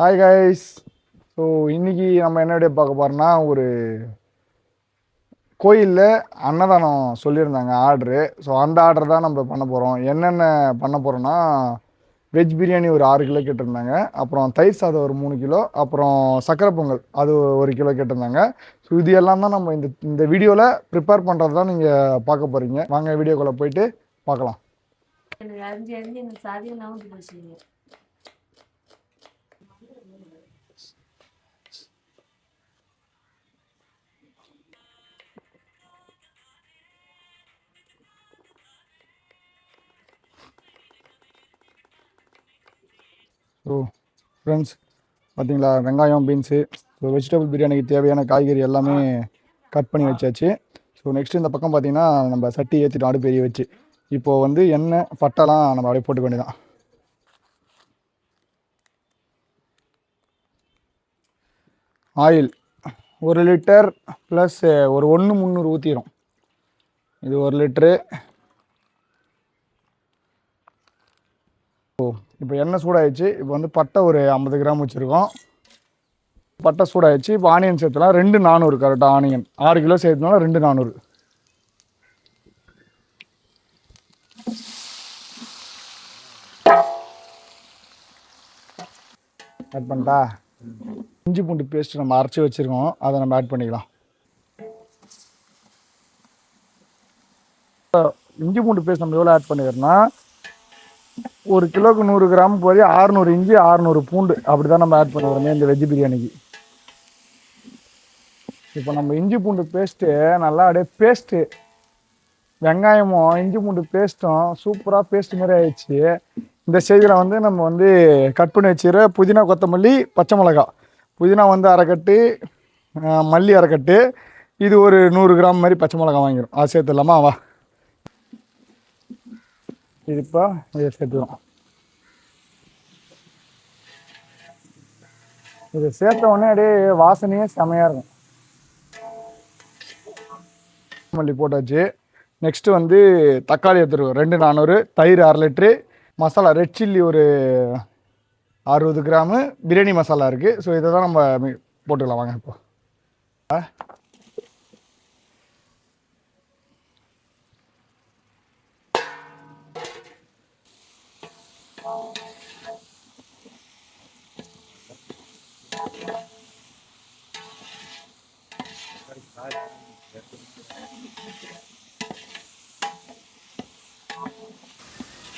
Hi guys. So இன்னைக்கு நம்ம என்ன வீடியோ பார்க்க போறோம்னா, ஒரு கோயிலில் அன்னதானம் சொல்லியிருந்தாங்க ஆர்டரு. ஸோ அந்த ஆர்டர் தான் நம்ம பண்ண போகிறோம். என்னென்ன பண்ண போகிறோம்னா, வெஜ் பிரியாணி ஒரு 6 கிலோ கேட்டிருந்தாங்க, அப்புறம் தயிர் சாதம் ஒரு 3 கிலோ, அப்புறம் சக்கரை பொங்கல் அது 1 கிலோ கேட்டிருந்தாங்க. ஸோ இது எல்லாம் தான் நம்ம இந்த இந்த வீடியோவில் ப்ரிப்பேர் பண்ணுறது தான் நீங்கள் பார்க்க போகிறீங்க. வாங்க வீடியோக்குள்ளே போயிட்டு பார்க்கலாம். எனக்கு அரிஞ்சு அரிஞ்சு எனக்கு சாதியம் நவுந்து போச்சுங்க. ஸோ ஃப்ரெண்ட்ஸ், பார்த்தீங்களா, வெங்காயம், பீன்ஸு, ஸோ வெஜிடபிள் பிரியாணிக்கு தேவையான காய்கறி எல்லாமே கட் பண்ணி வச்சாச்சு. ஸோ நெக்ஸ்ட் இந்த பக்கம் பார்த்தீங்கன்னா நம்ம சட்டி ஏற்றிட்டோம் அடுப்பு எரிய வச்சு. இப்போது வந்து எண்ணெய் பட்டெல்லாம் நம்ம அப்படியே போட்டுக்க வேண்டியதான். ஆயில் 1 லிட்டர் ப்ளஸ் ஒரு 1,300 ஊற்றிடும். இது 1 லிட்ரு. இப்போ எண்ணெய் சூடாகிடுச்சு. இப்போ வந்து பட்டை ஒரு 50 கிராம் வச்சுருக்கோம். பட்டை சூடாகிடுச்சு. இப்போ ஆனியன் சேர்த்துலாம் 2,400 கரெக்டாக. ஆனியன் 6 கிலோ சேர்த்துனால 2,400 ஆட் பண்ணிட்டா. இஞ்சி பூண்டு பேஸ்ட் நம்ம அரைச்சி வச்சுருக்கோம், அதை நம்ம ஆட் பண்ணிக்கலாம். இஞ்சி பூண்டு பேஸ்ட் நம்ம எவ்வளோ ஆட் பண்ணிக்கிறோம்னா, 1 கிலோக்கு 100 கிராம் போய் 600 இஞ்சி 600 பூண்டு அப்படி தான் நம்ம ஆட் பண்ணுவோமே இந்த வெஜ் பிரியாணிக்கு. இப்போ நம்ம இஞ்சி பூண்டு பேஸ்ட்டு நல்லா அப்படியே பேஸ்ட்டு, வெங்காயமும் இஞ்சி பூண்டு பேஸ்ட்டும் சூப்பராக பேஸ்ட் மாதிரி ஆயிடுச்சு. இந்த ஸ்டேஜில் வந்து நம்ம வந்து கட் பண்ணி வச்சுக்கிற புதினா, கொத்தமல்லி, பச்சை மிளகா. புதினா வந்து அரைக்கட்டு, மல்லி அரைக்கட்டு, இது ஒரு 100 கிராம் மாதிரி பச்சை மிளகா வாங்கிடும். அது சேர்த்துடலாமா? வா, இது இப்போ இதை சேர்த்துக்கிறோம். இதை சேர்த்த உடனே அப்படியே வாசனையே செமையாக இருக்கும். மல்லி போட்டாச்சு. நெக்ஸ்ட்டு வந்து தக்காளி எடுத்துருவோம் 2,400, தயிர் 1/2 லிட்ரு, மசாலா ரெட் சில்லி ஒரு 60 கிராமு, பிரியாணி மசாலா இருக்குது. ஸோ இதை தான் நம்ம போட்டுக்கலாம். வாங்க இப்போ.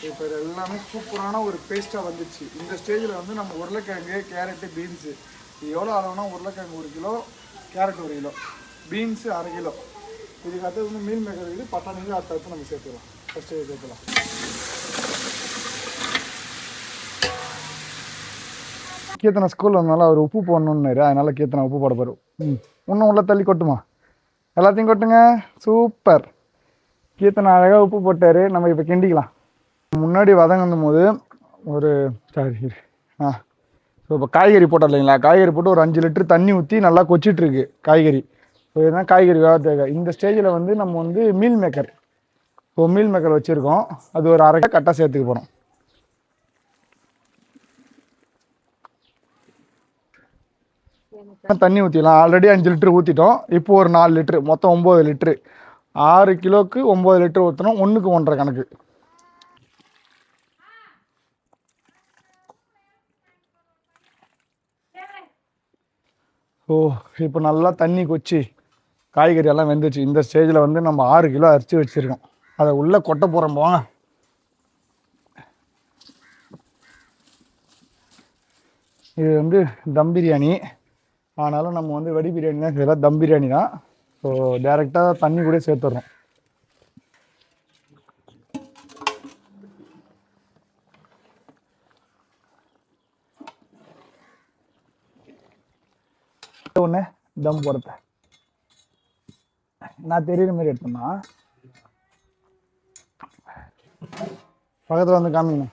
இப்போ இது எல்லாமே சூப்பரான ஒரு பேஸ்ட்டாக வந்துச்சு. இந்த ஸ்டேஜில் வந்து நம்ம உருளைக்கிழங்கு, கேரட்டு, பீன்ஸு, இது எவ்வளோ அளவுனா, உருளைக்கிழங்கு 1 kilo, carrot 1 kilo, beans 1/2 kilo. இதுக்கு அடுத்தது வந்து மீல் மேக்கர் இருக்குது, பட்டாணிக்கு அடுத்தடுத்து நம்ம சேர்த்துக்கலாம். ஃபஸ்ட்டு சேர்த்துக்கலாம். கீர்த்தனை ஸ்கூலில் இருந்தாலும் அவர் உப்பு போடணுன்னாரு, அதனால் கீர்த்தனை உப்பு போட போகிறோம். இன்னும் உள்ள தள்ளி கொட்டுமா? எல்லாத்தையும் கொட்டுங்க. சூப்பர். கீர்த்தனை அழகாக உப்பு போட்டார். நம்ம இப்போ கிண்டிக்கலாம். முன்னாடி வதங்கும் போது ஒரு ஸோ இப்போ காய்கறி போட்டோம் இல்லைங்களா, காய்கறி போட்டு ஒரு 5 லிட்டர் தண்ணி ஊற்றி நல்லா கொச்சிட்ருக்கு காய்கறி. ஸோ இதுதான் காய்கறி வேக தேவை. இந்த ஸ்டேஜில் வந்து நம்ம வந்து meal maker, so meal maker வச்சுருக்கோம், அது ஒரு 1/2 கட்டாக சேர்த்துக்க போகிறோம். தண்ணி ஊற்றிடலாம். ஆல்ரெடி 5 லிட்டர் ஊற்றிட்டோம். இப்போ ஒரு 4 லிட்ரு, மொத்தம் 9 லிட்ரு. 6 கிலோவுக்கு 9 லிட்டர் ஊற்றணும். 1க்கு 1.5 கணக்கு. ஸோ இப்போ நல்லா தண்ணி கொச்சி காய்கறி எல்லாம் வெந்துச்சு. இந்த ஸ்டேஜில் வந்து நம்ம 6 கிலோ அரிசி வச்சுருக்கோம், அதை உள்ளே கொட்ட போகிறோம். போங்க. இது வந்து தம் பிரியாணி, ஆனாலும் நம்ம வந்து வெடி பிரியாணி தான் செய்யலாம், தம் பிரியாணி தான். ஸோ டேரெக்டாக தண்ணி கூட சேர்த்துட்றோம். ஒன்று தம் போடுறத நான் தெரியுற மாதிரி எடுத்தோம்னா பக்கத்தில் வந்து காமிங்க.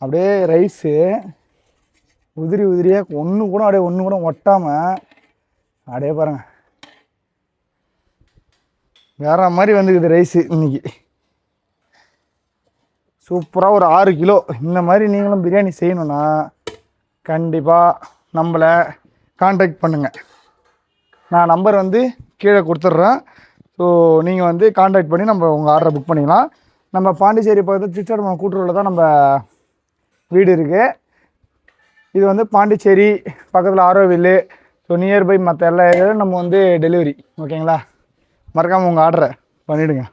அப்படியே ரைஸு உதிரி உதிரியாக ஒன்று கூட ஒட்டாமல் அப்படியே பாருங்கள், வேற மாதிரி வந்துக்குது ரைஸு இன்னைக்கு. சூப்பராக ஒரு 6 கிலோ இந்த மாதிரி நீங்களும் பிரியாணி செய்யணுன்னா கண்டிப்பாக நம்மளை காண்டாக்ட் பண்ணுங்கள். நான் நம்பர் வந்து கீழே கொடுத்துட்றேன். ஸோ நீங்கள் வந்து காண்டாக்ட் பண்ணி நம்ம உங்கள் ஆர்டரை புக் பண்ணிக்கலாம். நம்ம பாண்டிச்சேரி பக்கத்தில் திருச்சாடுமலை கூட்டுறவில் தான் நம்ம வீடு இருக்குது. இது வந்து பாண்டிச்சேரி பக்கத்தில் ஆரோவில். ஸோ நியர்பை மற்ற எல்லா ஏரியாவிலும் நம்ம வந்து டெலிவரி. ஓகேங்களா? மறக்காமல் உங்கள் ஆர்டரை பண்ணிவிடுங்க.